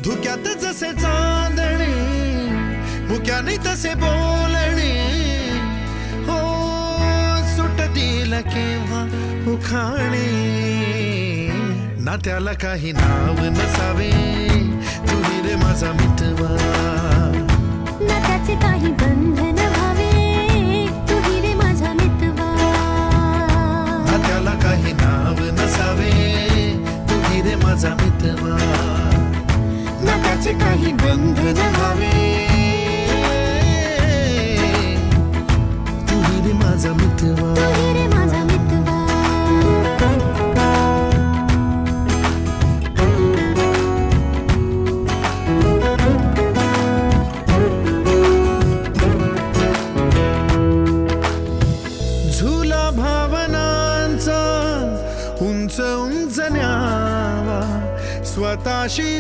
धुक्यात जसे चांदणे मुक्याने तसे बोलणे हो सुटतील केव्हा उखाणे ना त्याला काही नाव नसावे तू रे माझा मितवा ना त्याचे काही बंधन व्हावे तू रे माझा मितवा ना त्याला काही नाव नसावे तू रे माझा मितवा ना त्याचे काही बंधन व्हावे तू रे माझा मितवा तू रे माझा मितवा झुला भावनांचा उंच उंच न्यावा स्वतःशी